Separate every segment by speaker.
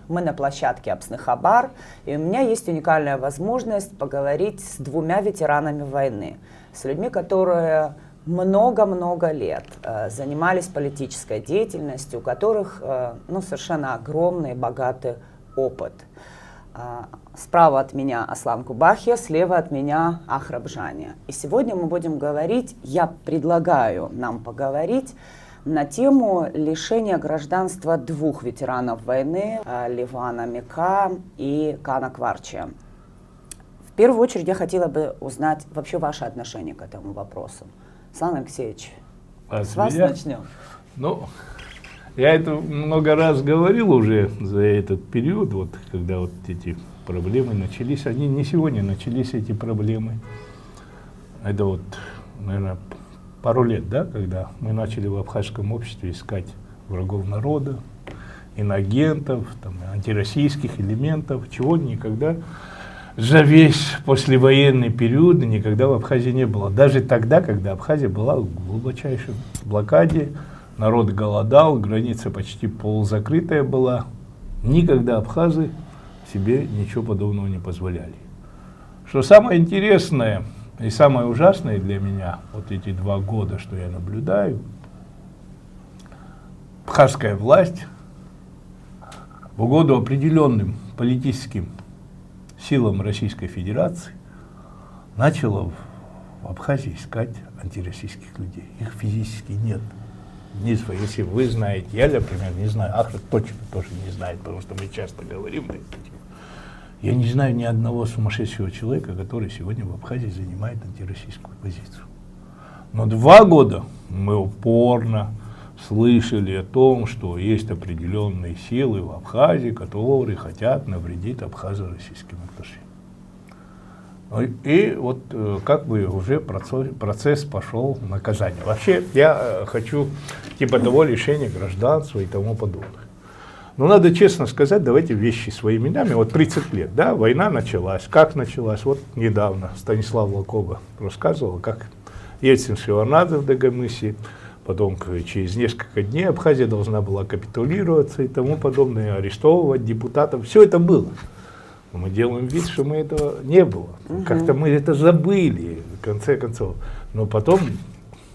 Speaker 1: Мы на площадке Апснахабар, и у меня есть уникальная возможность поговорить с двумя ветеранами войны, с людьми, которые много-много лет занимались политической деятельностью, у которых совершенно огромный богатый опыт. Справа от меня Аслан Кубахия, слева от меня Ахраб Жания. И сегодня мы будем говорить, я предлагаю нам поговорить на тему лишения гражданства двух ветеранов войны, Ливана Мека и Кана Кварчия. В первую очередь я хотела бы узнать вообще ваше отношение к этому вопросу. Аслан Алексеевич, с вас начнем.
Speaker 2: Ну, я это много раз говорил уже за этот период, вот, когда вот эти проблемы начались. Они не сегодня начались, эти проблемы. Это вот, наверное, пару лет, да, когда мы начали в абхазском обществе искать врагов народа, иноагентов, там, антироссийских элементов, чего никогда за весь послевоенный период никогда в Абхазии не было. Даже тогда, когда Абхазия была в глубочайшей блокаде, народ голодал, граница почти полузакрытая была, никогда абхазы себе ничего подобного не позволяли. Что самое интересное и самое ужасное для меня, вот эти 2 года, что я наблюдаю, абхазская власть в угоду определенным политическим силам Российской Федерации начала в Абхазии искать антироссийских людей. Их физически нет. Если вы знаете, я, например, не знаю, Ахраб точно тоже не знает, потому что мы часто говорим на эту тему. Я не знаю ни одного сумасшедшего человека, который сегодня в Абхазии занимает антироссийскую позицию. Но 2 года мы упорно слышали о том, что есть определенные силы в Абхазии, которые хотят навредить абхазо-российским отношениям. И вот как бы уже процесс пошел наказания. Вообще я хочу типа того лишения гражданства и тому подобное. Но надо честно сказать, давайте вещи своими именами. Вот 30 лет, да, война началась. Как началась? Вот недавно Станислав Лакоба рассказывал, как Ельцин Шеварнадзе в Дагомысе, потом через несколько дней Абхазия должна была капитулироваться и тому подобное, арестовывать депутатов. Все это было. Но мы делаем вид, что мы этого не было. Как-то мы это забыли, в конце концов. Но потом,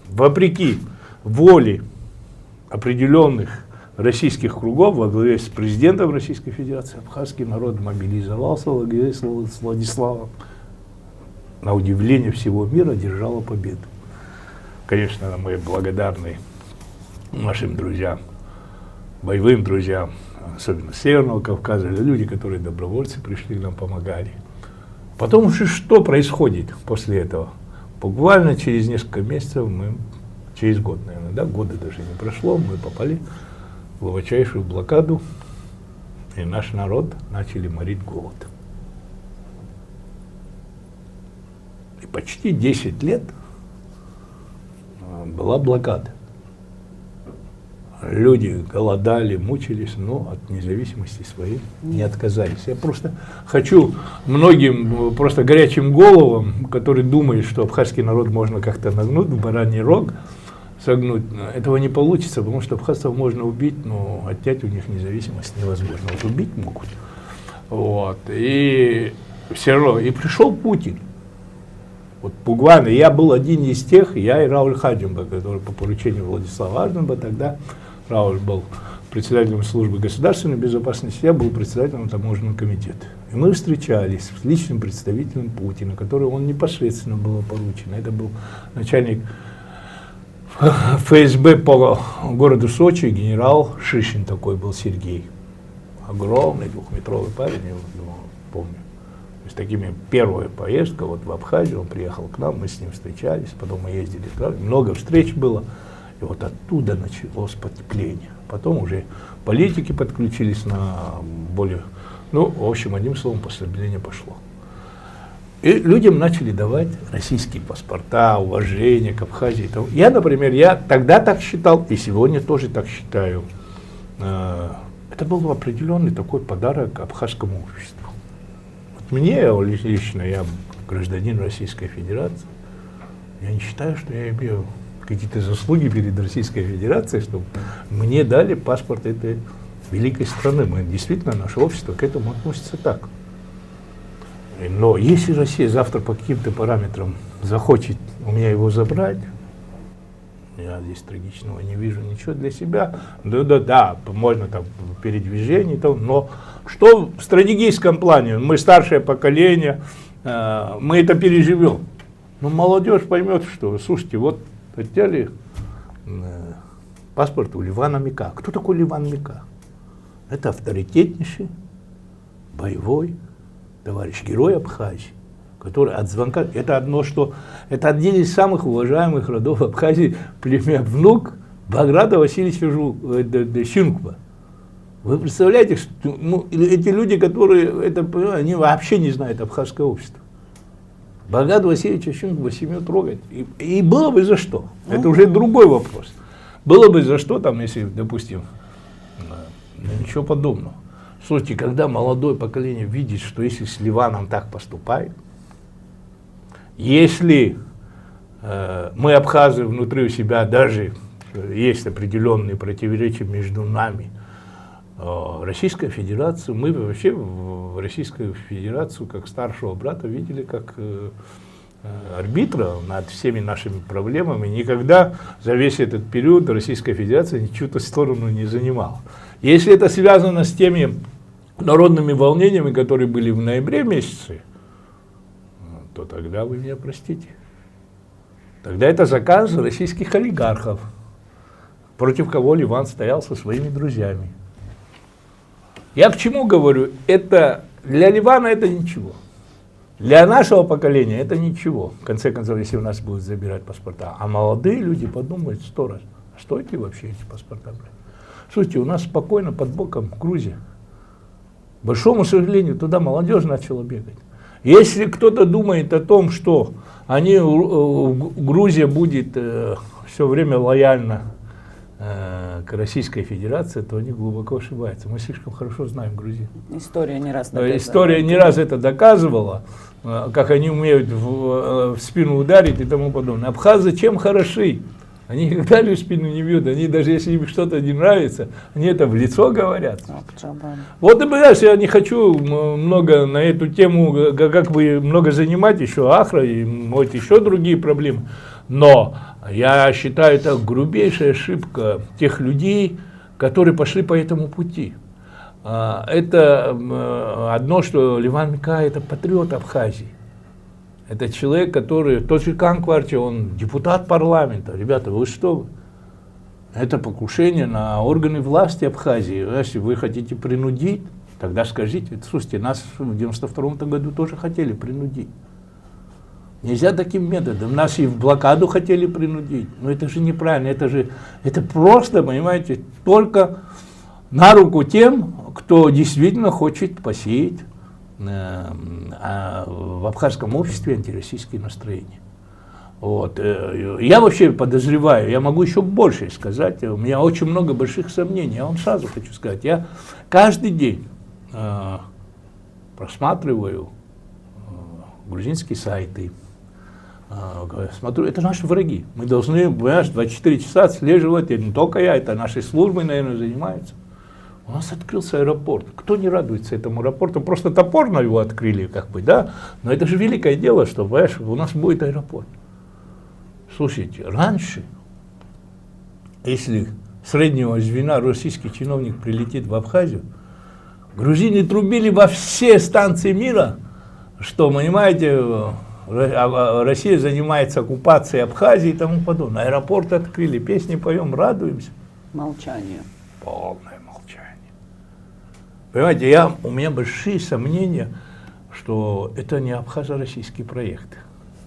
Speaker 2: вопреки воле определенных российских кругов, во главе с президентом Российской Федерации, абхазский народ мобилизовался во главе с Владиславом. На удивление всего мира одержала победу. Конечно, мы благодарны нашим друзьям, боевым друзьям, особенно Северного Кавказа, люди, которые добровольцы пришли, нам помогали. Потом уже что происходит после этого? Буквально через несколько месяцев, через год, наверное, да, года даже не прошло, мы попали в глубочайшую блокаду, и наш народ начали морить голод. И почти 10 лет была блокада. Люди голодали, мучились, но от независимости своей не отказались. Я просто хочу многим просто горячим головам, которые думают, что абхазский народ можно как-то нагнуть в бараний рог, согнуть, этого не получится, потому что абхазцев можно убить, но отнять у них независимость невозможно. Вот убить могут. Вот. И все равно. И пришел Путин. Вот буквально я был один из тех, я и Рауль Хадимба, который по поручению Владислава Арденба, тогда Рауль был председателем службы государственной безопасности, я был председателем таможенного комитета. И мы встречались с личным представителем Путина, которому он непосредственно было поручено. Это был начальник ФСБ по городу Сочи, генерал Шишин такой был, Сергей. Огромный 2-метровый парень, я его помню. С такими первая поездка вот в Абхазию, он приехал к нам, мы с ним встречались, потом мы ездили, много встреч было, и вот оттуда началось потепление. Потом уже политики подключились на более, в общем, одним словом, послабление пошло. И людям начали давать российские паспорта, уважение к Абхазии. Я, например, я тогда так считал, и сегодня тоже так считаю. Это был определенный такой подарок абхазскому обществу. Мне лично, я гражданин Российской Федерации, я не считаю, что я имею какие-то заслуги перед Российской Федерацией, чтобы мне дали паспорт этой великой страны. Мы действительно, наше общество к этому относится так. Но если Россия завтра по каким-то параметрам захочет у меня его забрать, я здесь трагичного не вижу ничего для себя. Да, можно там передвижение, но что в стратегическом плане? Мы старшее поколение, мы это переживем. Но молодежь поймет, что, слушайте, вот отняли паспорт у Ливана Мика. Кто такой Ливан Мика? Это авторитетнейший, боевой товарищ, герой Абхазии, который от звонка, это один из самых уважаемых родов Абхазии, племя, внук Баграта Васильевича Щунква. Вы представляете, что эти люди, которые они вообще не знают абхазское общество. Баграта Васильевича Щунква семью трогать. И было бы за что. Это уже другой вопрос. Было бы за что, там, если, допустим, ничего подобного. Слушайте, когда молодое поколение видит, что если с Ливаном так поступает, если мы, абхазы, внутри у себя даже есть определенные противоречия между нами, Российская Федерация, мы вообще в Российскую Федерацию как старшего брата видели как арбитра над всеми нашими проблемами. Никогда за весь этот период Российская Федерация ничью-то сторону не занимала. Если это связано с теми народными волнениями, которые были в ноябре месяце, то тогда вы меня простите. Тогда это заказ российских олигархов, против кого Ливан стоял со своими друзьями. Я к чему говорю? Это для Ливана это ничего. Для нашего поколения это ничего. В конце концов, если у нас будут забирать паспорта. А молодые люди подумают 100 раз, а стоит ли вообще эти паспорта брать? Слушайте, у нас спокойно под боком Грузия. К большому сожалению, туда молодежь начала бегать. Если кто-то думает о том, что Грузия будет все время лояльна к Российской Федерации, то они глубоко ошибаются. Мы слишком хорошо знаем Грузию.
Speaker 1: История не раз доказывала.
Speaker 2: История не раз это доказывала, как они умеют в спину ударить и тому подобное. Абхазы чем хороши? Они никогда в спину не бьют, они даже если им что-то не нравится, они это в лицо говорят. Вот и понимаешь, я не хочу много на эту тему, как бы много занимать, еще Ахра и может еще другие проблемы. Но я считаю, это грубейшая ошибка тех людей, которые пошли по этому пути. Это одно, что Ливан Мика – это патриот Абхазии. Это человек, который, тот же Канкварти, он депутат парламента. Ребята, вы что? Это покушение на органы власти Абхазии. Если вы хотите принудить, тогда скажите, слушайте, нас в 92 году тоже хотели принудить. Нельзя таким методом. Нас и в блокаду хотели принудить. Но это же неправильно. Это просто, понимаете, только на руку тем, кто действительно хочет посеять в абхазском обществе антироссийские настроения. Вот. Я вообще подозреваю, я могу еще больше сказать, у меня очень много больших сомнений, я вам сразу хочу сказать, я каждый день просматриваю грузинские сайты, смотрю, это наши враги, мы должны, понимаешь, 24 часа отслеживать, и не только я, это наши службы, наверное, занимаются. У нас открылся аэропорт. Кто не радуется этому аэропорту? Просто топорно его открыли, как бы, да? Но это же великое дело, что, понимаешь, у нас будет аэропорт. Слушайте, раньше, если среднего звена российский чиновник прилетит в Абхазию, грузины трубили во все станции мира, что, понимаете, Россия занимается оккупацией Абхазии и тому подобное. Аэропорт открыли, песни поем, радуемся.
Speaker 1: Молчание.
Speaker 2: Полное молчание. Понимаете, у меня большие сомнения, что это не абхазо-российский проект,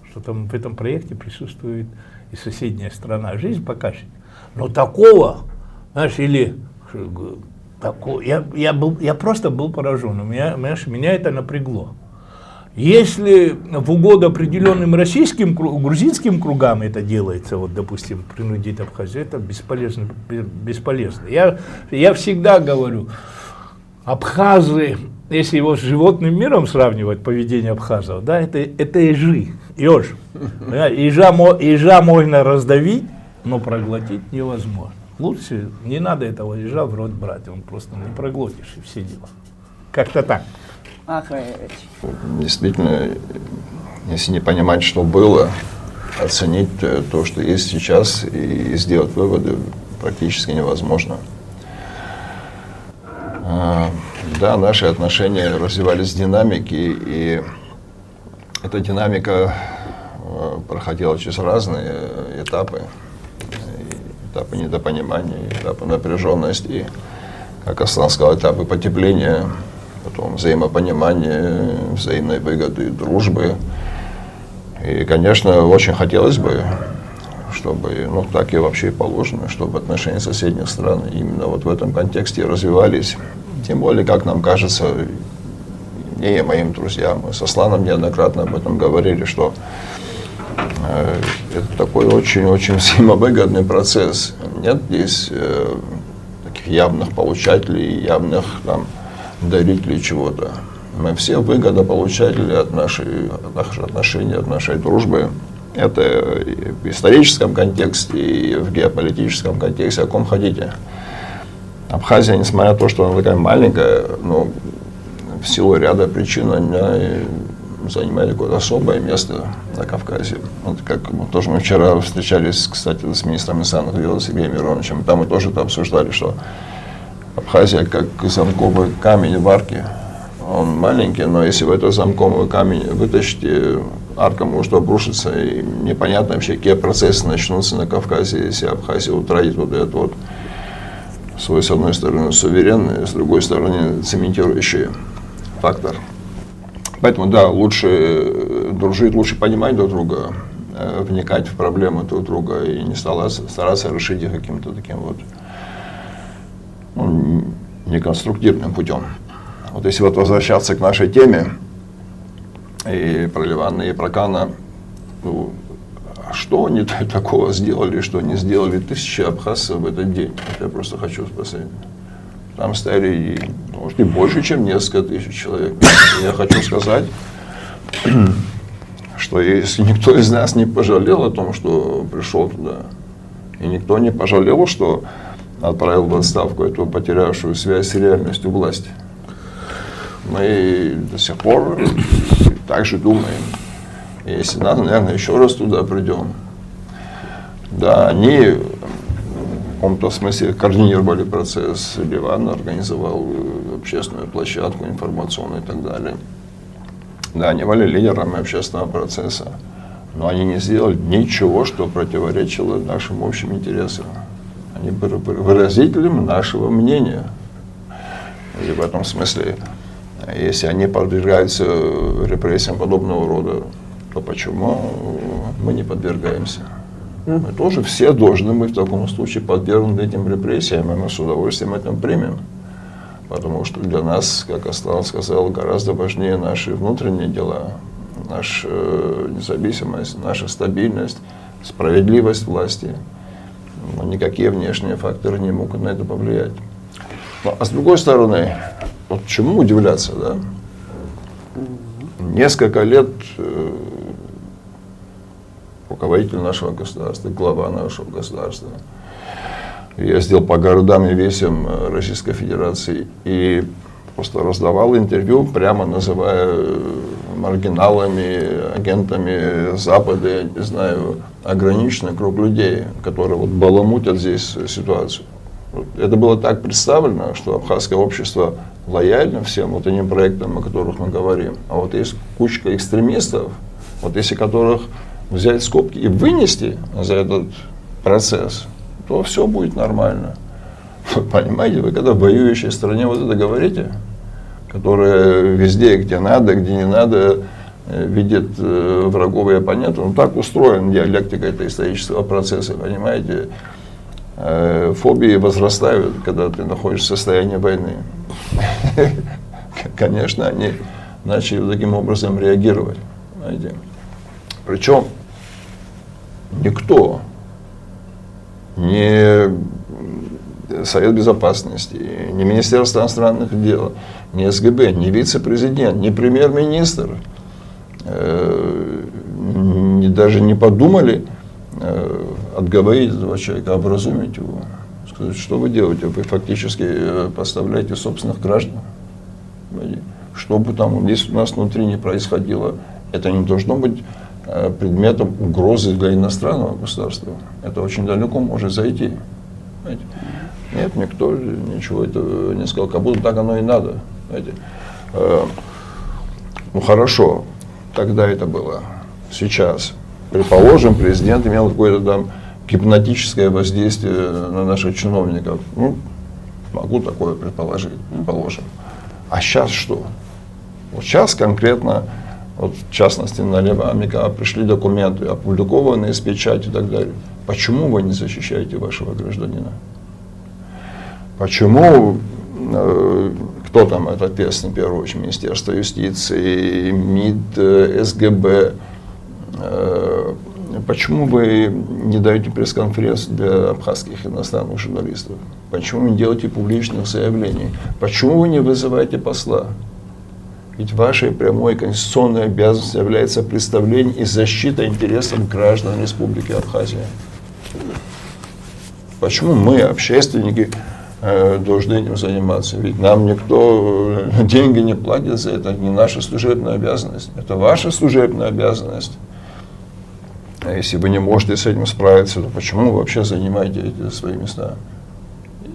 Speaker 2: что там в этом проекте присутствует и соседняя страна. Жизнь покажет. Но такого, знаешь, или такого, я просто был поражен, меня это напрягло. Если в угоду определенным российским, грузинским кругам это делается, вот, допустим, принудить Абхазию, это бесполезно. Я всегда говорю, абхазы, если его с животным миром сравнивать, поведение абхазов, да, это ежи, еж. Ежа можно раздавить, но проглотить невозможно. Лучше не надо этого ежа в рот брать, он просто не проглотишь и все дела. Как-то так.
Speaker 1: Ахмедович.
Speaker 3: Действительно, если не понимать, что было, оценить то, что есть сейчас, и сделать выводы практически невозможно. Да, наши отношения развивались в динамике, и эта динамика проходила через разные этапы. Этапы недопонимания, этапы напряженности, как Аслан сказал, этапы потепления, потом взаимопонимания, взаимной выгоды, дружбы. И, конечно, очень хотелось бы, чтобы, ну, так и вообще положено, чтобы отношения соседних стран именно вот в этом контексте развивались. Тем более, как нам кажется, мне и моим друзьям, мы с Асланом неоднократно об этом говорили, что это такой очень-очень взаимовыгодный процесс. Нет здесь таких явных получателей, явных там дарителей чего-то. Мы все выгодополучатели от наших отношений, от нашей дружбы. Это и в историческом контексте, и в геополитическом контексте, о ком хотите. Абхазия, несмотря на то, что она такая маленькая, но в силу ряда причин она занимает какое-то особое место на Кавказе. Вот как тоже мы вчера встречались, кстати, с министром иностранных дел Сергеем Мироновичем, там мы тоже это обсуждали, что Абхазия как замковый камень в арке. Он маленький, но если в этот замковый камень вытащите, арка может обрушиться, и непонятно вообще, какие процессы начнутся на Кавказе, если Абхазия утратит вот этот вот свой, с одной стороны, суверенный, с другой стороны, цементирующий фактор. Поэтому, да, лучше дружить, лучше понимать друг друга, вникать в проблемы друг друга и не стараться решить их каким-то таким вот неконструктивным путем. Вот если вот возвращаться к нашей теме и про Ливана, и про Кана, ну, что они такого сделали, что не сделали тысячи абхазцев в этот день? Это я просто хочу спросить. Там стояли, может, и больше, чем несколько тысяч человек. Я хочу сказать, что если никто из нас не пожалел о том, что пришел туда, и никто не пожалел, что отправил в отставку эту потерявшую связь с реальностью власть, мы до сих пор так же думаем. И если надо, наверное, еще раз туда придем. Да, они в каком-то смысле координировали процесс. Ливан организовал общественную площадку информационную и так далее. Да, они были лидерами общественного процесса, но они не сделали ничего, что противоречило нашим общим интересам. Они были выразителем нашего мнения. И в этом смысле, если они подвергаются репрессиям подобного рода, то почему мы не подвергаемся? Мы тоже все должны быть в таком случае подвергнуты этим репрессиям, и мы с удовольствием это примем. Потому что для нас, как Аслан сказал, гораздо важнее наши внутренние дела, наша независимость, наша стабильность, справедливость власти. Но никакие внешние факторы не могут на это повлиять. Ну, а с другой стороны, вот чему удивляться, да? Несколько лет руководитель нашего государства, глава нашего государства ездил по городам и весям Российской Федерации и просто раздавал интервью, прямо называя маргиналами, агентами Запада, я не знаю, ограниченный круг людей, которые вот баламутят здесь ситуацию. Вот это было так представлено, что абхазское общество лояльно всем вот этим проектам, о которых мы говорим. А вот есть кучка экстремистов, вот если которых взять скобки и вынести за этот процесс, то все будет нормально. Вы понимаете, вы когда в воюющей стране вот это говорите, которая везде, где надо, где не надо, видит врагов и оппонентов, ну так устроен диалектика этого исторического процесса, понимаете. Фобии возрастают, когда ты находишься в состоянии войны. Конечно, они начали таким образом реагировать. Понимаете? Причем никто, ни Совет Безопасности, ни Министерство иностранных дел, ни СГБ, ни вице-президент, ни премьер-министр даже не подумали отговорить этого человека, образумить его. Сказать, что вы делаете? Вы фактически подставляете собственных граждан. Что бы там здесь у нас внутри не происходило, это не должно быть предметом угрозы для иностранного государства. Это очень далеко может зайти. Понимаете? Нет, никто ничего этого не сказал, как будто так оно и надо. Ну хорошо, тогда это было. Сейчас, предположим, президент имел какое-то там гипнотическое воздействие на наших чиновников. Ну, могу такое предположить, предположим. А сейчас что? Вот сейчас конкретно, вот в частности на Лева Амика пришли документы, опубликованные с печатью и так далее. Почему вы не защищаете вашего гражданина? Почему, кто там это ответственный, в первую очередь, Министерство юстиции, МИД, СГБ, почему вы не даете пресс-конференцию для абхазских иностранных журналистов? Почему вы не делаете публичных заявлений? Почему вы не вызываете посла? Ведь вашей прямой конституционной обязанностью является представление и защита интересов граждан Республики Абхазия. Почему мы, общественники, должны этим заниматься? Ведь нам никто деньги не платит за это, это не наша служебная обязанность. Это ваша служебная обязанность. А если вы не можете с этим справиться, то почему вы вообще занимаете эти свои места?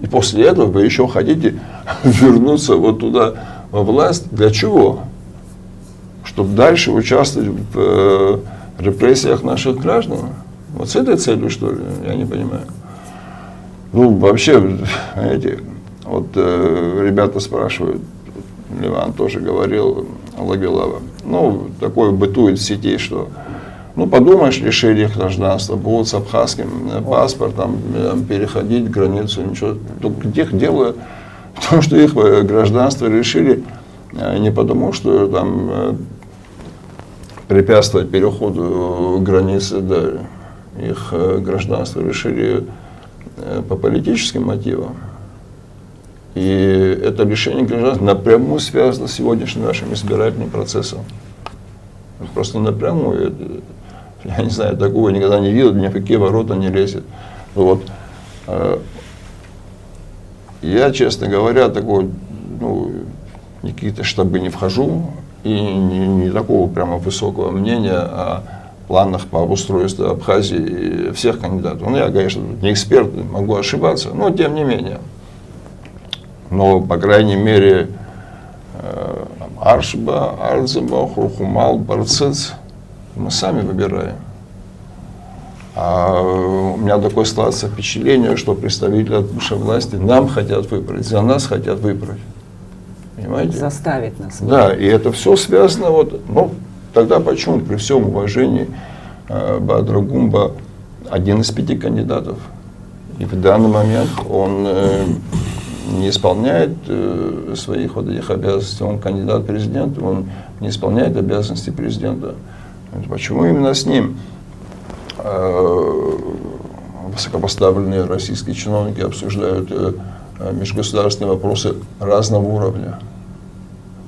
Speaker 3: И после этого вы еще хотите вернуться вот туда, во власть. Для чего? Чтобы дальше участвовать в репрессиях наших граждан? Вот с этой целью, что ли? Я не понимаю. Ну, вообще, знаете, вот ребята спрашивают, Ливан тоже говорил, Лагилава, ну, такое бытует в сети, что, ну, подумаешь, лишили их гражданства, будут с абхазским паспортом переходить границу, ничего. Только их дело в том, что их гражданство решили не потому, что там препятствовать переходу границы, да, их гражданство решили по политическим мотивам. И это лишение гражданства напрямую связано с сегодняшним нашим избирательным процессом. Просто напрямую. Я не знаю, такого никогда не видел, ни в какие ворота не лезет. Вот. Я, честно говоря, такой, ну, ни какие-то штабы не вхожу и не такого прямо высокого мнения о планах по обустройству Абхазии всех кандидатов. Ну, я, конечно, не эксперт, могу ошибаться, но тем не менее. Но, по крайней мере, Аршба, Арзаба, Хурхумал, Барцец мы сами выбираем. А у меня такое складывается впечатление, что представители от высшей власти нам хотят выбрать, за нас хотят выбрать. Понимаете?
Speaker 1: Заставить нас.
Speaker 3: Да, и это все связано, вот, ну, тогда почему при всем уважении Бадра Гумба один из 5 кандидатов. И в данный момент он не исполняет своих вот этих обязанностей, он кандидат в президента, он не исполняет обязанности президента. Почему именно с ним высокопоставленные российские чиновники обсуждают межгосударственные вопросы разного уровня?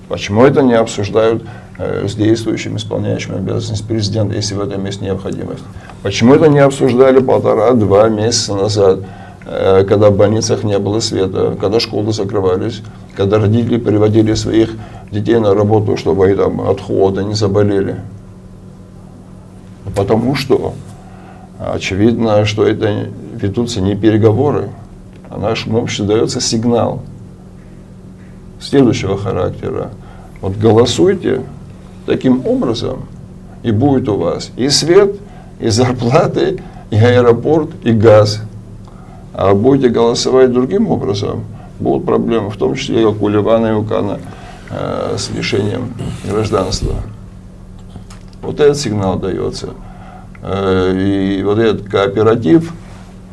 Speaker 3: Почему это не обсуждают с действующим, исполняющим обязанности президента, если в этом есть необходимость? Почему это не обсуждали 1,5-2 месяца назад, когда в больницах не было света, когда школы закрывались, когда родители приводили своих детей на работу, чтобы они там от холода не заболели? Потому что очевидно, что это ведутся не переговоры, а нашему обществу дается сигнал следующего характера. Вот голосуйте таким образом, и будет у вас и свет, и зарплаты, и аэропорт, и газ. А будете голосовать другим образом, будут проблемы, в том числе, как у Ливана и Укана, с лишением гражданства. Вот этот сигнал дается. И вот этот кооператив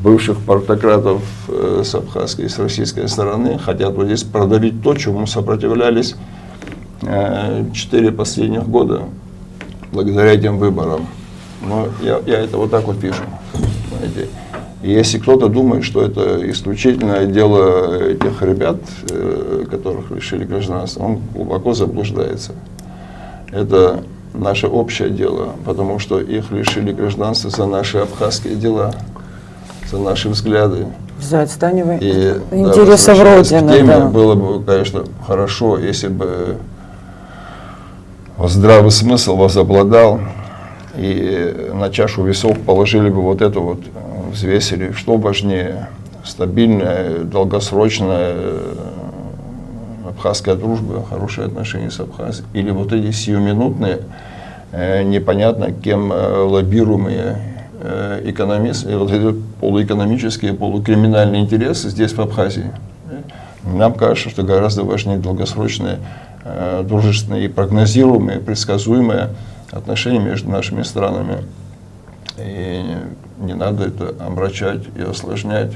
Speaker 3: бывших партократов с абхазской и с российской стороны хотят вот здесь продавить то, чему сопротивлялись 4 последних года благодаря этим выборам. Но я это вот так вот вижу. Знаете. И если кто-то думает, что это исключительное дело этих ребят, которых лишили гражданства, он глубоко заблуждается. Это наше общее дело, потому что их лишили гражданства за наши абхазские дела, за наши взгляды,
Speaker 1: За отстаивание
Speaker 3: И,
Speaker 1: интересов
Speaker 3: да,
Speaker 1: Родины.
Speaker 3: к теме,
Speaker 1: Да.
Speaker 3: было бы, конечно, хорошо, если бы здравый смысл возобладал, и на чашу весов положили бы вот это вот, взвесили, что важнее, стабильная, долгосрочная абхазская дружба, хорошие отношения с Абхазией, или вот эти сиюминутные, непонятно кем лоббируемые экономисты, вот эти полуэкономические, полукриминальные интересы здесь, в Абхазии. Нам кажется, что гораздо важнее долгосрочные, дружественные и прогнозируемые, предсказуемые отношения между нашими странами. И не надо это омрачать и осложнять,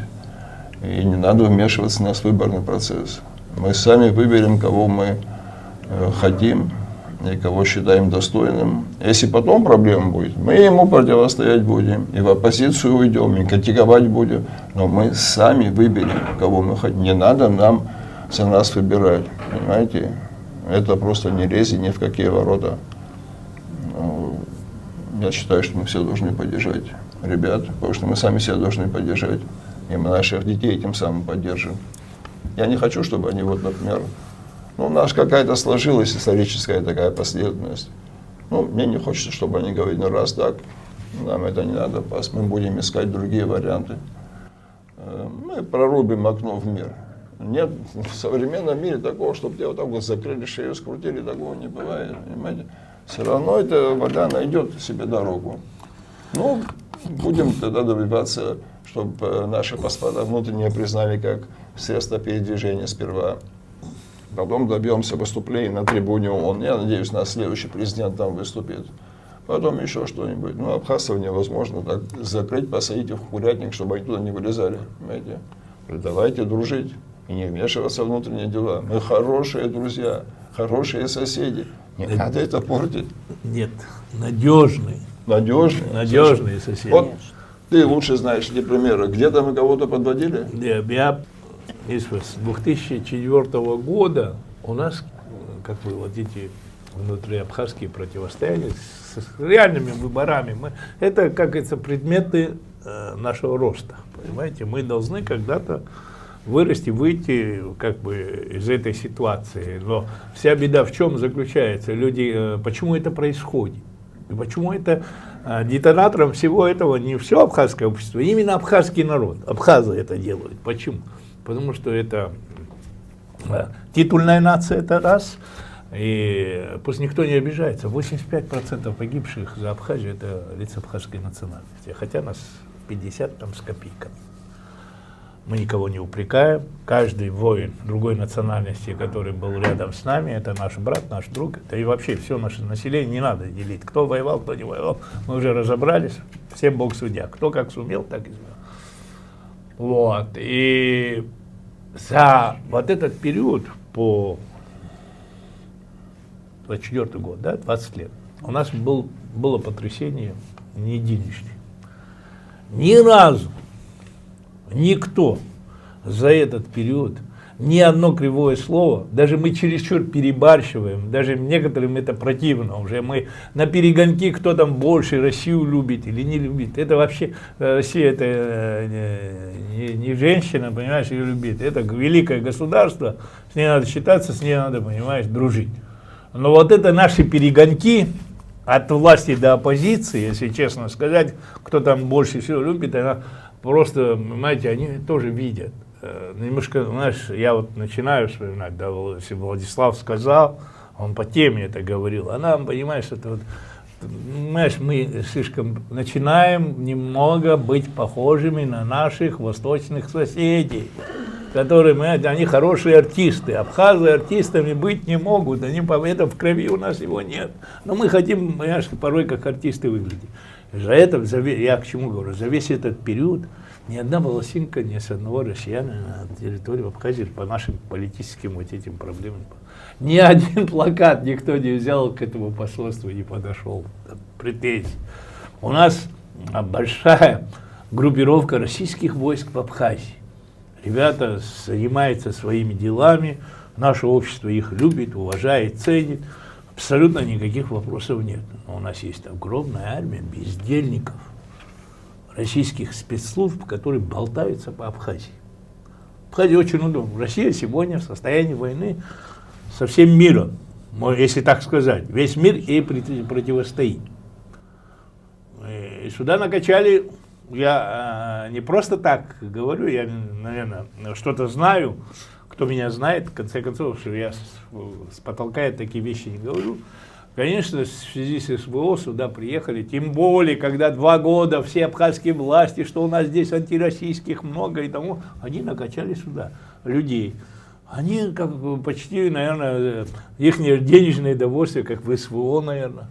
Speaker 3: и не надо вмешиваться в наш выборный процесс. Мы сами выберем, кого мы хотим и кого считаем достойным. Если потом проблема будет, мы ему противостоять будем, и в оппозицию уйдем, и критиковать будем, но мы сами выберем, кого мы хотим. Не надо нам за нас выбирать, понимаете? Это просто не лезет ни в какие ворота. Я считаю, что мы все должны поддержать ребят, потому что мы сами себя должны поддержать, и мы наших детей тем самым поддержим. Я не хочу, чтобы они, вот, например, у нас какая-то сложилась историческая такая последовательность. Мне не хочется, чтобы они говорили, раз так, нам это не надо, мы будем искать другие варианты. Мы прорубим окно в мир. Нет в современном мире такого, чтобы тебе вот так вот закрыли шею, скрутили, такого не бывает, понимаете? Все равно эта вода найдет себе дорогу. Будем тогда добиваться, чтобы наши паспорта внутренние признали как средство передвижения сперва. Потом добьемся выступлений на трибуне ООН. Я надеюсь, наш следующий президент там выступит. Потом еще что-нибудь. Абхазцев невозможно так закрыть, посадить их в курятник, чтобы они туда не вылезали. Понимаете? Давайте дружить и не вмешиваться в внутренние дела. Мы хорошие друзья, хорошие соседи. Не надо это портить.
Speaker 2: Нет, надежные. Надежные соседи.
Speaker 3: Вот ты лучше знаешь эти примеры. Где-то мы кого-то подводили?
Speaker 2: Я с 2004 года у нас, как бы, вот эти внутриабхазские противостояния с реальными выборами, это, как говорится, предметы нашего роста. Понимаете, мы должны когда-то вырасти, выйти как бы из этой ситуации. Но вся беда в чем заключается? Люди, почему это происходит? И почему это детонатором всего этого не все абхазское общество, а именно абхазский народ. Абхазы это делают. Почему? Потому что это титульная нация, это раз. И пусть никто не обижается, 85% погибших за Абхазию это лица абхазской национальности, хотя нас 50 там с копейками. Мы никого не упрекаем, каждый воин другой национальности, который был рядом с нами, это наш брат, наш друг, это и вообще все наше население не надо делить, кто воевал, кто не воевал, мы уже разобрались, всем Бог судья, кто как сумел, так и сделал. Вот, и за вот этот период по 24 год, да, 20 лет, у нас было потрясение не единичное. Ни разу никто за этот период, ни одно кривое слово, даже мы чересчур перебарщиваем, даже некоторым это противно уже, мы на перегонки, кто там больше Россию любит или не любит, это вообще, Россия это не женщина, понимаешь, ее любит, это великое государство, с ней надо считаться, с ней надо, понимаешь, дружить. Но вот это наши перегонки от власти до оппозиции, если честно сказать, кто там больше всего любит, она просто, понимаете, они тоже видят. Немножко, знаешь, я вот начинаю вспоминать, да, если Владислав сказал, он по теме это говорил, а нам, понимаешь, это вот, понимаешь, мы слишком начинаем немного быть похожими на наших восточных соседей, которые, понимаете, они хорошие артисты, абхазы артистами быть не могут, они, это в крови у нас его нет, но мы хотим, понимаешь, порой как артисты выглядеть. За это, я к чему говорю, за весь этот период ни одна волосинка, ни с одного россияна на территории Абхазии по нашим политическим вот этим проблемам. Ни один плакат никто не взял к этому посольству и не подошел. Претензий. У нас большая группировка российских войск в Абхазии. Ребята занимаются своими делами, наше общество их любит, уважает, ценит. Абсолютно никаких вопросов нет. Но у нас есть огромная армия бездельников, российских спецслужб, которые болтаются по Абхазии. Абхазия очень удобно. Россия сегодня в состоянии войны со всем миром, если так сказать. Весь мир ей противостоит. И сюда накачали, я не просто так говорю, я, наверное, что-то знаю, кто меня знает, в конце концов, что я с потолка я такие вещи не говорю. Конечно, в связи с СВО сюда приехали, тем более, когда 2 года все абхазские власти, что у нас здесь антироссийских много и тому, они накачали сюда людей. Они как бы почти, наверное, их денежное удовольствие, как в СВО, наверное.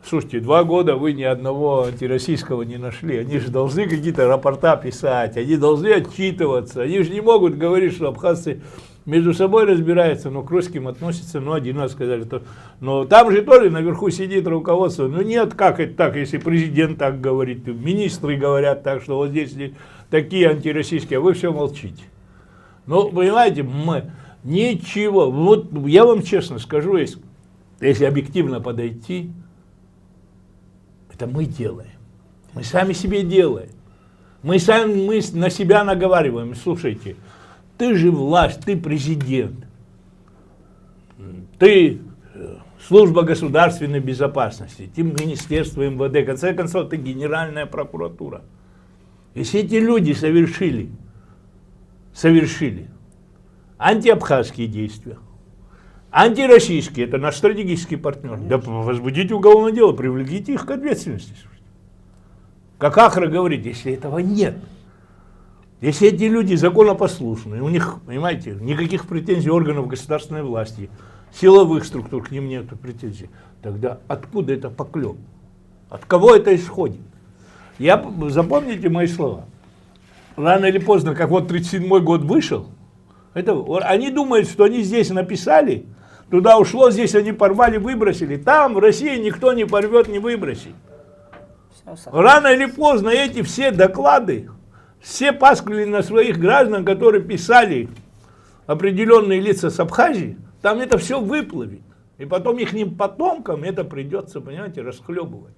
Speaker 2: Слушайте, 2 года вы ни одного антироссийского не нашли, они же должны какие-то рапорта писать, они должны отчитываться, они же не могут говорить, что абхазцы между собой разбираются, но к русским относятся, ну, один раз сказали, то, но там же тоже наверху сидит руководство, ну нет, как это так, если президент так говорит, министры говорят так, что вот здесь такие антироссийские, а вы все молчите. Ну, понимаете, мы ничего, вот я вам честно скажу, если объективно подойти, это мы делаем, мы сами себе делаем, мы на себя наговариваем, слушайте, ты же власть, ты президент, ты служба государственной безопасности, ты Министерство МВД, в конце концов, ты Генеральная прокуратура. Если эти люди совершили антиабхазские действия, антироссийские, это наш стратегический партнер, да возбудите уголовное дело, привлеките их к ответственности. Как Ахра говорит, если этого нет, если эти люди законопослушные, у них, понимаете, никаких претензий органов государственной власти, силовых структур к ним нет претензий, тогда откуда это поклеп? От кого это исходит? Запомните мои слова. Рано или поздно, как вот 1937 год вышел, они думают, что они здесь написали, туда ушло, здесь они порвали, выбросили. Там в России никто не порвет, не выбросит. Рано или поздно эти все доклады, все пасквили на своих граждан, которые писали определенные лица с Абхазии, там это все выплывет. И потом их потомкам это придется, понимаете, расхлебывать.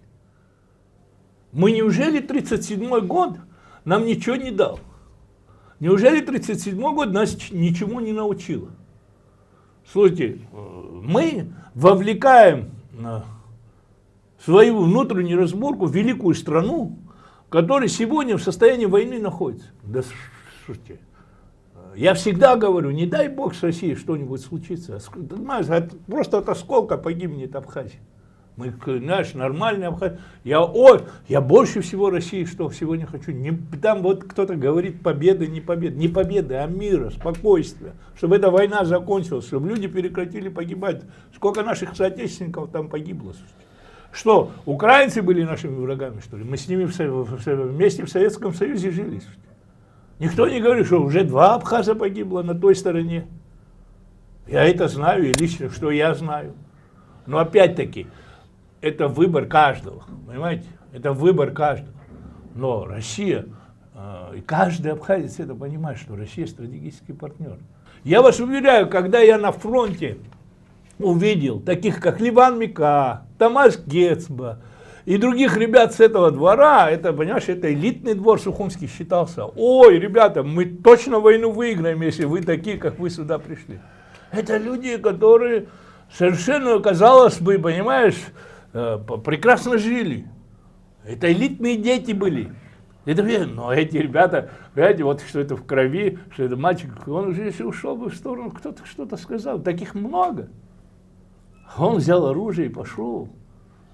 Speaker 2: Неужели 1937 год нам ничего не дал? Неужели 1937 год нас ничему не научил? Слушайте, мы вовлекаем в свою внутреннюю разборку великую страну, который сегодня в состоянии войны находится. Да, слушайте, я всегда говорю, не дай бог с Россией что-нибудь случится. Просто от осколка погибнет Абхазия. Мы, знаешь, нормальный Абхазия. Я больше всего России, что сегодня хочу. Там вот кто-то говорит победа, не победа. Не победа, а мира, спокойствия. Чтобы эта война закончилась, чтобы люди прекратили погибать. Сколько наших соотечественников там погибло, слушайте. Что, украинцы были нашими врагами, что ли? Мы с ними вместе в Советском Союзе жили. Никто не говорит, что уже 2 абхаза погибло на той стороне. Я это знаю, и лично, что я знаю. Но опять-таки, это выбор каждого, понимаете? Это выбор каждого. Но Россия, и каждый абхазец это понимает, что Россия стратегический партнер. Я вас уверяю, когда я на фронте увидел таких, как Ливан Мика, Тамаш Гецба и других ребят с этого двора, это, понимаешь, это элитный двор Сухумский считался. Ой, ребята, мы точно войну выиграем, если вы такие, как вы сюда пришли. Это люди, которые совершенно, казалось бы, понимаешь, прекрасно жили. Это элитные дети были. Но эти ребята, понимаете, вот что это в крови, что это мальчик, он уже если ушел бы в сторону, кто-то что-то сказал, таких много. Он взял оружие и пошел.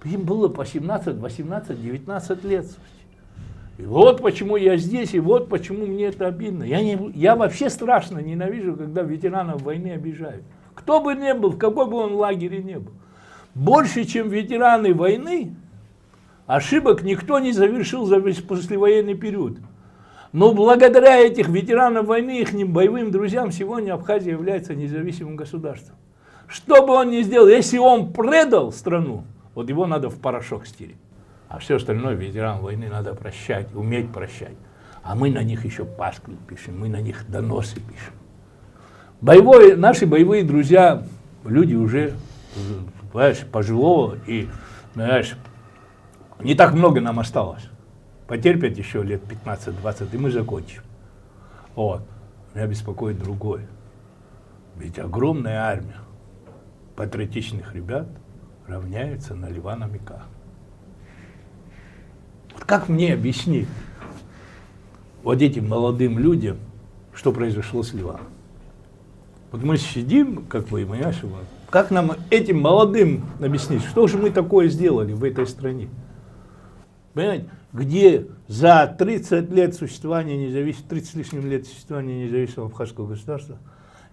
Speaker 2: Им было по 17, 18, 19 лет. И вот почему я здесь, и вот почему мне это обидно. Я вообще страшно ненавижу, когда ветеранов войны обижают. Кто бы ни был, в какой бы он лагере ни был. Больше, чем ветераны войны, ошибок никто не совершил за весь послевоенный период. Но благодаря этих ветеранам войны, их боевым друзьям, сегодня Абхазия является независимым государством. Что бы он ни сделал, если он предал страну, вот его надо в порошок стереть. А все остальное ветеранам войны надо прощать, уметь прощать. А мы на них еще пасквиль пишем, мы на них доносы пишем. Наши боевые друзья, люди уже, понимаешь, пожилого, и, понимаешь, не так много нам осталось. Потерпят еще лет 15-20, и мы закончим. Вот. Меня беспокоит другое. Ведь огромная армия патриотичных ребят равняется на льва на меках. Вот как мне объяснить вот этим молодым людям, что произошло с львом? Вот мы сидим, как вы, понимаешь, как нам этим молодым объяснить, что же мы такое сделали в этой стране? Понимаете, где за 30 лет существования 30 с лишним лет существования независимого абхазского государства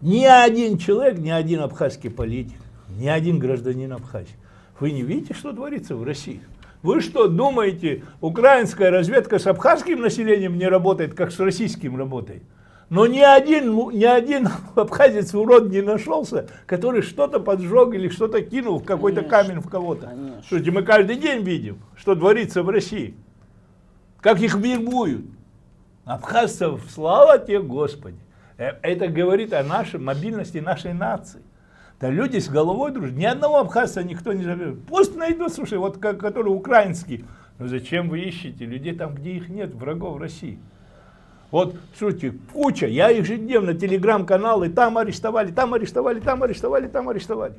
Speaker 2: ни один человек, ни один абхазский политик, ни один гражданин Абхазии. Вы не видите, что творится в России? Вы что, думаете, украинская разведка с абхазским населением не работает, как с российским работает? Но ни один абхазец урод не нашелся, который что-то поджег или что-то кинул, какой-то камень в кого-то. Слушайте, мы каждый день видим, что творится в России. Как их вербуют. Абхазцев, слава тебе, Господи. Это говорит о нашей мобильности нашей нации. Да люди с головой дружат. Ни одного абхазца никто не заберет. Пусть найдут, слушай, вот который украинский. Но зачем вы ищете людей там, где их нет, врагов России? Вот, слушайте, куча, я ежедневно телеграм-каналы, там арестовали, там арестовали, там арестовали, там арестовали.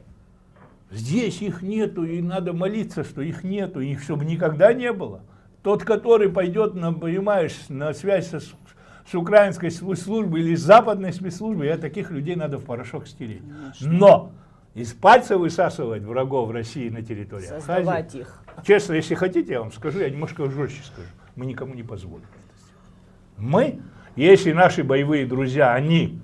Speaker 2: Здесь их нету, и надо молиться, что их нету, их чтобы никогда не было. Тот, который пойдет, понимаешь, на связь с украинской спецслужбой или с западной спецслужбой, таких людей надо в порошок стереть. Но из пальца высасывать врагов России на территории Абхазии, их. Честно, если хотите, я вам скажу, я немножко жестче скажу, мы никому не позволим. Мы, если наши боевые друзья, они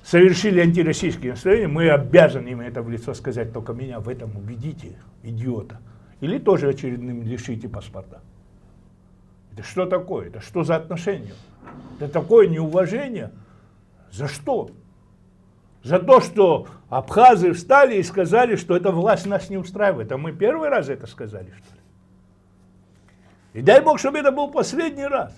Speaker 2: совершили антироссийские настроения, мы обязаны им это в лицо сказать, только меня в этом убедите, идиота. Или тоже очередным лишите паспорта. Это что такое? Это что за отношение? Это такое неуважение? За что? За то, что абхазы встали и сказали, что эта власть нас не устраивает. А мы первый раз это сказали, что ли? И дай Бог, чтобы это был последний раз.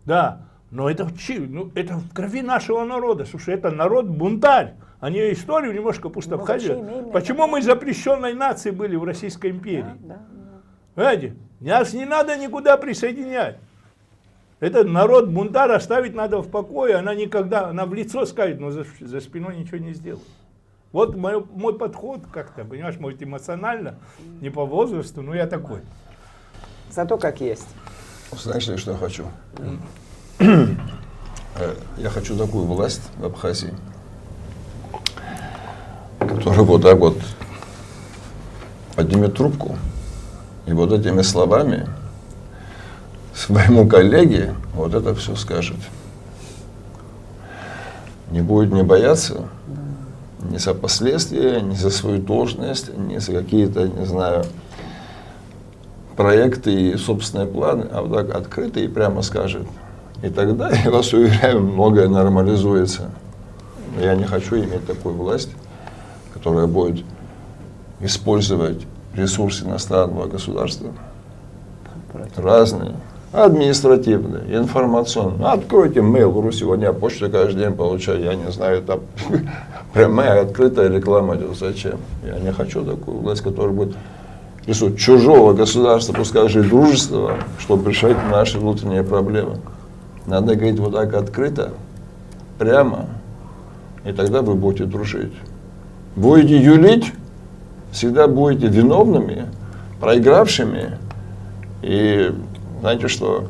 Speaker 2: Да, но это в крови нашего народа. Слушай, это народ-бунтарь. Они историю немножко пусть обходят. Почему мы запрещенной нацией были в Российской империи? Понимаете? Нас не надо никуда присоединять. Этот народ-бунтарь оставить надо в покое. Она никогда, она в лицо скажет, но за спиной ничего не сделает. Вот мой подход как-то, понимаешь, может эмоционально, не по возрасту, но я такой.
Speaker 1: Зато как есть.
Speaker 3: Знаешь ли, что я хочу? Я хочу такую власть в Абхазии, которая вот так вот поднимет трубку и вот этими словами своему коллеге вот это все скажет. Не будет не бояться ни за последствия, ни за свою должность, ни за какие-то, не знаю, проекты и собственные планы, а вот так открыто и прямо скажет. И тогда, я вас уверяю, многое нормализуется. Но я не хочу иметь такую власть, которая будет использовать ресурсы иностранного государства, разные, административные, информационные. Откройте Mail.ru, сегодня я почту каждый день получаю, я не знаю, там прямая открытая реклама идет. Зачем? Я не хочу такую власть, которая будет рисовать чужого государства, пускай даже и дружественного, чтобы решать наши внутренние проблемы. Надо говорить вот так открыто, прямо, и тогда вы будете дружить. Будете юлить, всегда будете виновными, проигравшими, и знаете что,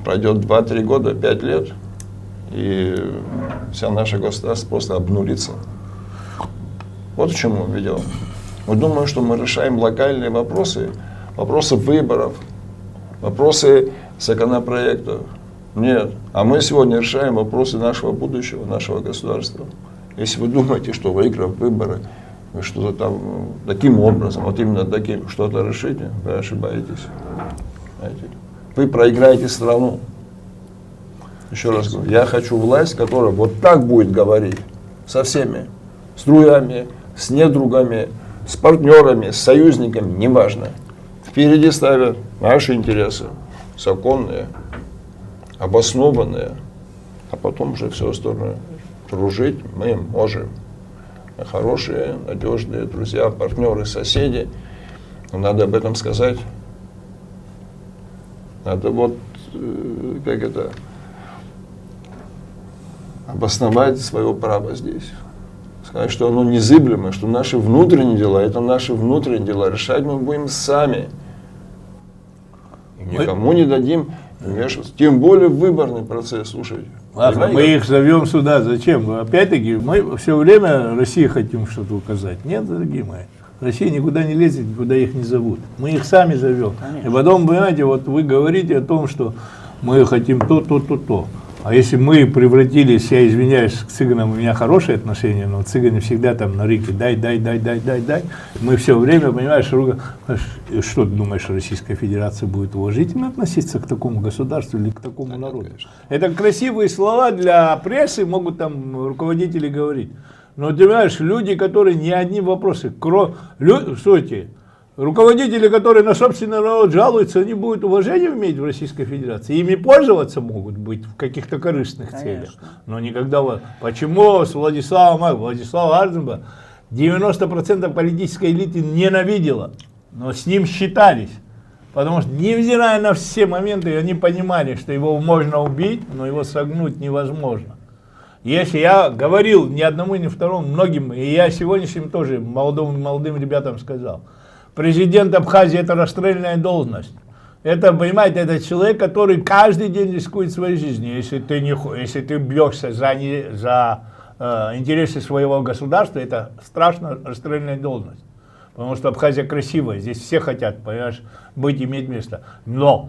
Speaker 3: пройдет 2-3 года, 5 лет, и вся наша государство просто обнулится. Вот к чему видел. Мы думаем, что мы решаем локальные вопросы, вопросы выборов, вопросы законопроектов. Нет. А мы сегодня решаем вопросы нашего будущего, нашего государства. Если вы думаете, что выиграв выборы, вы что-то там таким образом, вот именно таким, что-то решите, вы ошибаетесь. Знаете? Вы проиграете страну. Еще раз говорю, я хочу власть, которая вот так будет говорить со всеми, с друзьями, с недругами, с партнерами, с союзниками, неважно. Впереди ставят наши интересы, законные, обоснованные, а потом уже все остальное. Дружить мы можем. Мы хорошие, надежные друзья, партнеры, соседи. Но надо об этом сказать. Надо вот как это, обосновать свое право здесь. Сказать, что оно незыблемо, что наши внутренние дела, это наши внутренние дела. Решать мы будем сами. Никому не дадим вмешиваться. Тем более в выборный процесс, слушайте.
Speaker 2: Ладно, мы их зовем сюда. Зачем? Опять-таки, мы все время России хотим что-то указать. Нет, дорогие мои. Россия никуда не лезет, никуда их не зовут. Мы их сами зовем.
Speaker 1: Конечно.
Speaker 2: И потом, понимаете, вот вы говорите о том, что мы хотим то. А если мы превратились, я извиняюсь, к цыганам у меня хорошие отношения, но цыгане всегда там на рыке дай. Мы все время, понимаешь, что ты думаешь, Российская Федерация будет уважительно относиться к такому государству или к такому народу?
Speaker 3: Конечно.
Speaker 2: Это красивые слова для прессы, могут там руководители говорить. Но ты понимаешь, люди, которые ни одни вопросы, слушайте, руководители, которые на собственный народ жалуются, они будут уважение иметь в Российской Федерации. Ими пользоваться могут быть в каких-то корыстных целях. Но никогда... Почему с Владислава Арзумба 90% политической элиты ненавидела, но с ним считались? Потому что, невзирая на все моменты, они понимали, что его можно убить, но его согнуть невозможно. Если я говорил ни одному, ни второму, многим, и я сегодняшним тоже молодым ребятам сказал, президент Абхазии — это расстрельная должность. Это, понимаете, это человек, который каждый день рискует своей жизнью. Если ты бьешься за интересы своего государства, это страшно расстрельная должность. Потому что Абхазия красивая, здесь все хотят, понимаешь, иметь место. Но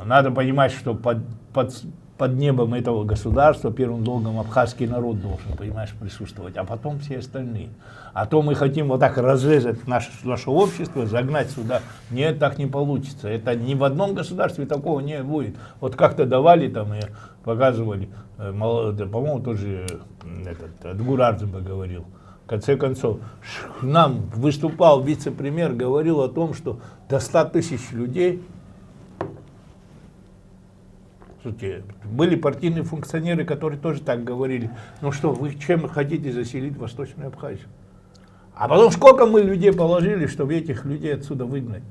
Speaker 2: надо понимать, что под небом этого государства первым долгом абхазский народ должен, понимаешь, присутствовать, а потом все остальные. А то мы хотим вот так разрезать наше общество, загнать сюда. Нет, так не получится. Это ни в одном государстве такого не будет. Вот как-то давали там и показывали, по-моему, тоже Адгур Арзумба говорил. В конце концов, нам выступал вице-премьер, говорил о том, что до 100 тысяч людей. Были партийные функционеры, которые тоже так говорили. Ну что, вы чем хотите заселить Восточную Абхазию? А потом сколько мы людей положили, чтобы этих людей отсюда выгнать?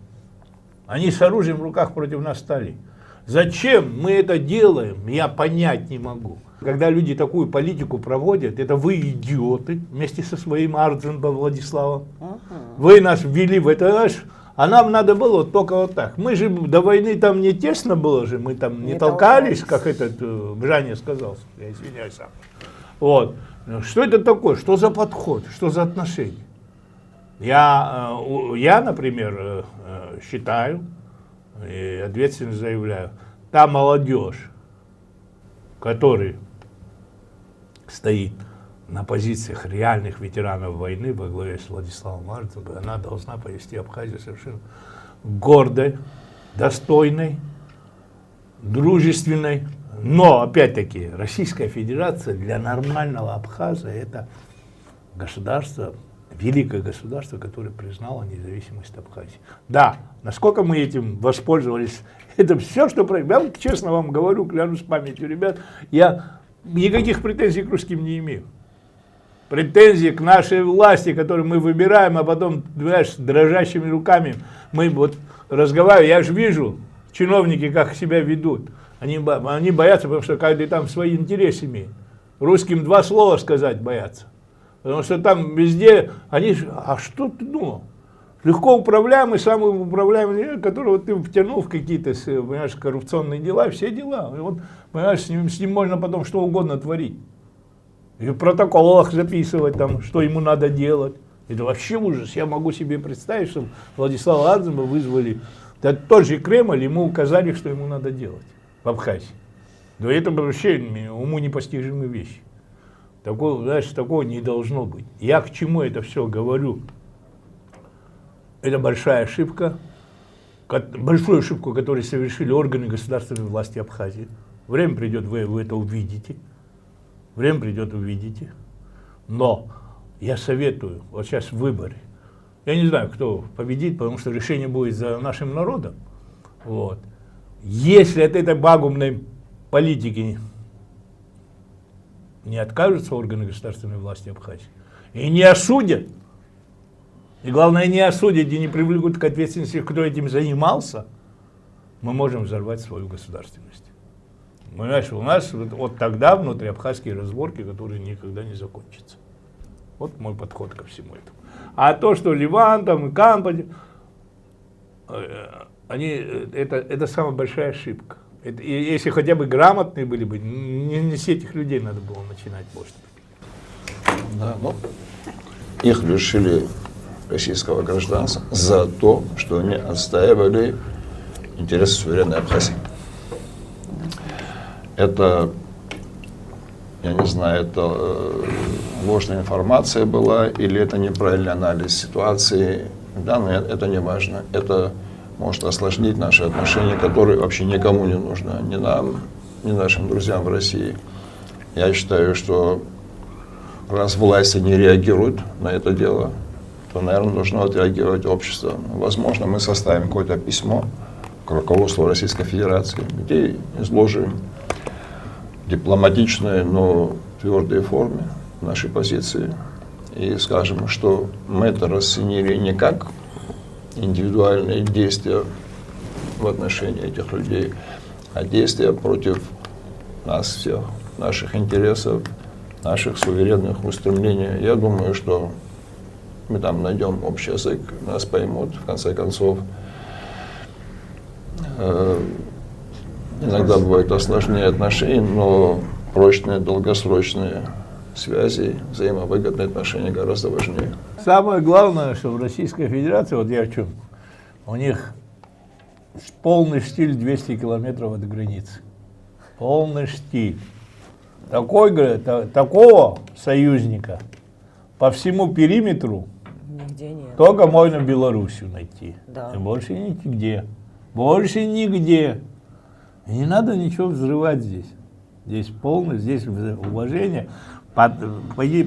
Speaker 2: Они с оружием в руках против нас стали. Зачем мы это делаем, я понять не могу. Когда люди такую политику проводят, это вы идиоты, вместе со своим Арзумбой Владиславом. Вы нас ввели в это, а нам надо было вот только вот так. Мы же до войны там не тесно было же, мы там не толкались, как этот Жаня сказал, я извиняюсь сам. Вот. Что это такое? Что за подход? Что за отношения? Я, например, считаю и ответственно заявляю, та молодежь, которая стоит на позициях реальных ветеранов войны во главе с Владиславом Арзумбой, она должна повести Абхазию совершенно гордой, достойной, дружественной. Но, опять-таки, Российская Федерация для нормального абхаза — это государство, великое государство, которое признало независимость Абхазии. Да, насколько мы этим воспользовались, это все, что... Я честно вам говорю, клянусь памятью ребят, я никаких претензий к русским не имею. Претензии к нашей власти, которую мы выбираем, а потом, знаешь, с дрожащими руками мы вот разговариваем. Я же вижу, чиновники как себя ведут. Они боятся, потому что каждый там свои интересы имеет. Русским 2 слова сказать боятся. Потому что там везде они... А что ты думал? Легко управляемый, самый управляемый, которого ты втянул в какие-то, понимаешь, коррупционные дела, все дела. И вот, понимаешь, с ним можно потом что угодно творить. И в протоколах записывать, там, что ему надо делать. Это вообще ужас. Я могу себе представить, что Владислава Арзумба вызвали тот же Кремль, ему указали, что ему надо делать в Абхазии. Но это вообще уму непостижимые вещи. Такого, знаешь, такого не должно быть. Я к чему это все говорю? Это большая ошибка, большую ошибку, которую совершили органы государственной власти Абхазии. Время придет, вы это увидите. Время придет, увидите. Но я советую, вот сейчас в выборе, я не знаю, кто победит, потому что решение будет за нашим народом. Вот. Если от этой пагубной политики не откажутся органы государственной власти Абхазии и не осудят, и главное не осудят и не привлекут к ответственности, кто этим занимался, мы можем взорвать свою государственность. Понимаешь, у нас вот тогда внутриабхазские разборки, которые никогда не закончатся. Вот мой подход ко всему этому. А то, что Ливан там и Кампани, это самая большая ошибка. Если хотя бы грамотные были бы, не с этих людей надо было начинать, может быть.
Speaker 3: Да, ну, их лишили российского гражданства за то, что они отстаивали интересы суверенной Абхазии. Это, я не знаю, это ложная информация была или это неправильный анализ ситуации. Да, но это не важно. Это может осложнить наши отношения, которые вообще никому не нужны, ни нам, ни нашим друзьям в России. Я считаю, что раз власти не реагируют на это дело, то, наверное, должно отреагировать общество. Возможно, мы составим какое-то письмо к руководству Российской Федерации, где изложим в дипломатичной, но твердой форме нашей позиции и скажем, что мы это расценили не как индивидуальные действия в отношении этих людей, а действия против нас всех, наших интересов, наших суверенных устремлений. Я думаю, что мы там найдем общий язык, нас поймут, в конце концов. Иногда бывают осложнения отношений, но прочные, долгосрочные связи, взаимовыгодные отношения гораздо важнее.
Speaker 2: Самое главное, что в Российской Федерации, вот я в чем, у них полный штиль 200 километров от границы. Полный штиль. Такого союзника по всему периметру
Speaker 1: Нигде нет.
Speaker 2: только можно Белоруссию найти.
Speaker 1: Да.
Speaker 2: И больше нигде. Больше нигде. И не надо ничего взрывать здесь. Здесь полное, здесь уважение.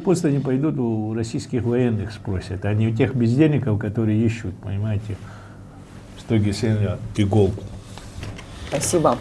Speaker 2: Пусть они пойдут у российских военных спросят, а не у тех бездельников, которые ищут, понимаете, с той иголку.
Speaker 1: Спасибо.